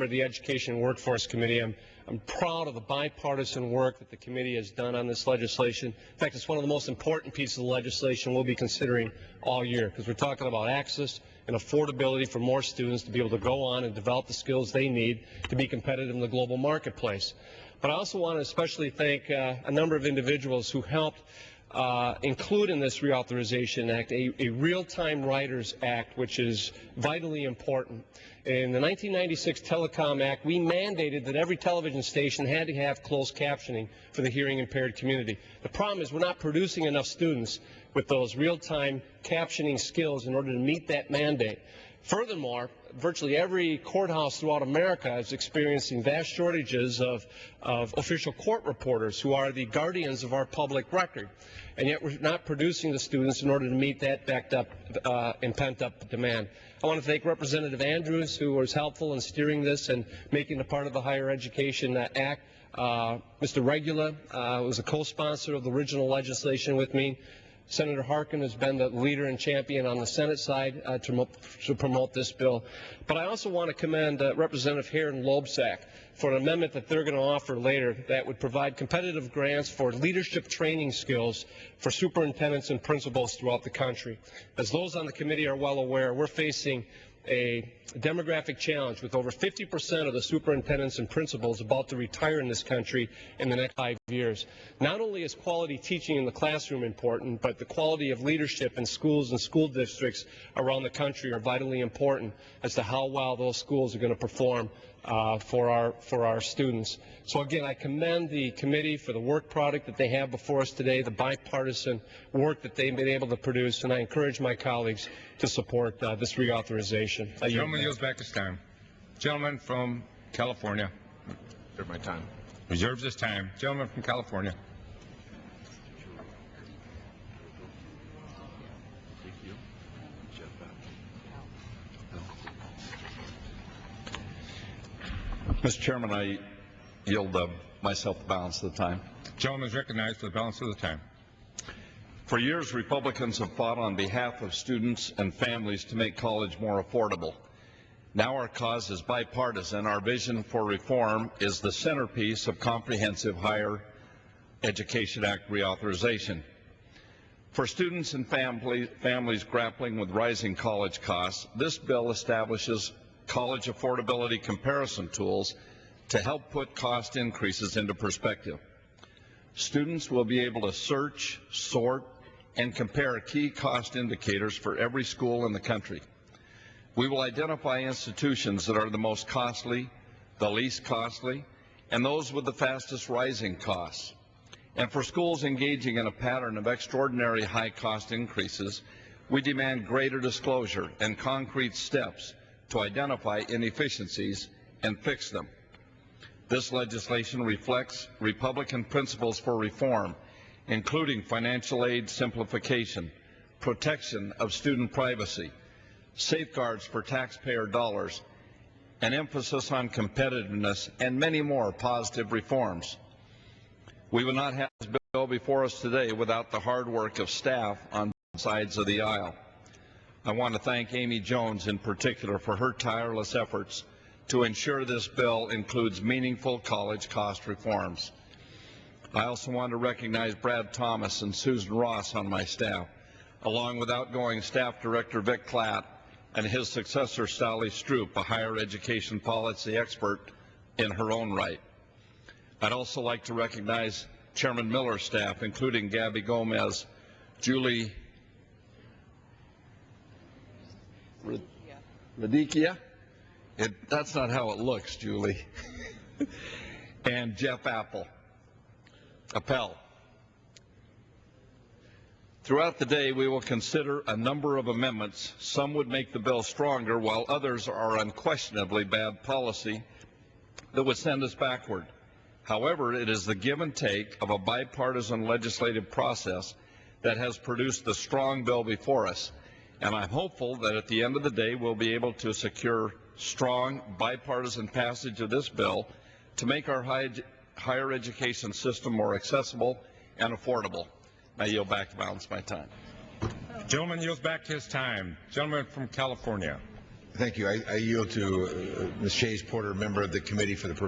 of the Education and Workforce Committee. I'm proud of the bipartisan work that the committee has done on this legislation. In fact, it's one of the most important pieces of legislation we'll be considering all year, because we're talking about access and affordability for more students to be able to go on and develop the skills they need to be competitive in the global marketplace. But I also want to especially thank a number of individuals who helped include in this Reauthorization Act a RealTime Writers Act, which is vitally important. In the 1996 Telecom Act, we mandated that every television station had to have closed captioning for the hearing impaired community. The problem is we're not producing enough students with those real-time captioning skills in order to meet that mandate. Furthermore, virtually every courthouse throughout America is experiencing vast shortages of official court reporters who are the guardians of our public record. And yet we're not producing the students in order to meet that backed up and pent up demand. I want to thank Representative Andrews, who was helpful in steering this and making it part of the Higher Education Act. Mr. Regula was a co-sponsor of the original legislation with me. Senator Harkin has been the leader and champion on the Senate side to promote this bill. But I also want to commend Representative Hare and Loebsack for an amendment that they're going to offer later that would provide competitive grants for leadership training skills for superintendents and principals throughout the country. As those on the committee are well aware, we're facing a demographic challenge with over 50% of the superintendents and principals about to retire in this country in the next 5 years. Not only is quality teaching in the classroom important, but the quality of leadership in schools and school districts around the country are vitally important as to how well those schools are going to perform for our students. So again, I commend the committee for the work product that they have before us today, the bipartisan work that they've been able to produce, and I encourage my colleagues to support this reauthorization. The gentleman yields back his time. Gentleman from California. Reserve my time. Reserves his time. Gentleman from California. Mr. Chairman, I yield myself the balance of the time. Gentleman is recognized for the balance of the time. For years, Republicans have fought on behalf of students and families to make college more affordable. Now our cause is bipartisan. Our vision for reform is the centerpiece of comprehensive Higher Education Act reauthorization. For students and families grappling with rising college costs, this bill establishes college affordability comparison tools to help put cost increases into perspective. Students will be able to search, sort, and compare key cost indicators for every school in the country. We will identify institutions that are the most costly, the least costly, and those with the fastest rising costs. And for schools engaging in a pattern of extraordinary high cost increases, we demand greater disclosure and concrete steps to identify inefficiencies and fix them. This legislation reflects Republican principles for reform, including financial aid simplification, protection of student privacy, safeguards for taxpayer dollars, an emphasis on competitiveness, and many more positive reforms. We will not have this bill before us today without the hard work of staff on both sides of the aisle. I want to thank Amy Jones in particular for her tireless efforts to ensure this bill includes meaningful college cost reforms. I also want to recognize Brad Thomas and Susan Ross on my staff, along with outgoing Staff Director Vic Klatt and his successor Sally Stroop, a higher education policy expert in her own right. I'd also like to recognize Chairman Miller's staff, including Gabby Gomez, Julie Radikia? That's not how it looks, Julie. And Jeff Appel. Throughout the day, we will consider a number of amendments. Some would make the bill stronger, while others are unquestionably bad policy that would send us backward. However, it is the give and take of a bipartisan legislative process that has produced the strong bill before us. And I'm hopeful that at the end of the day, we'll be able to secure strong bipartisan passage of this bill to make our higher education system more accessible and affordable. I yield back to balance my time. Gentleman yields back to his time. Gentleman from California. Thank you. I yield to Ms. Chase Porter, member of the committee for the purpose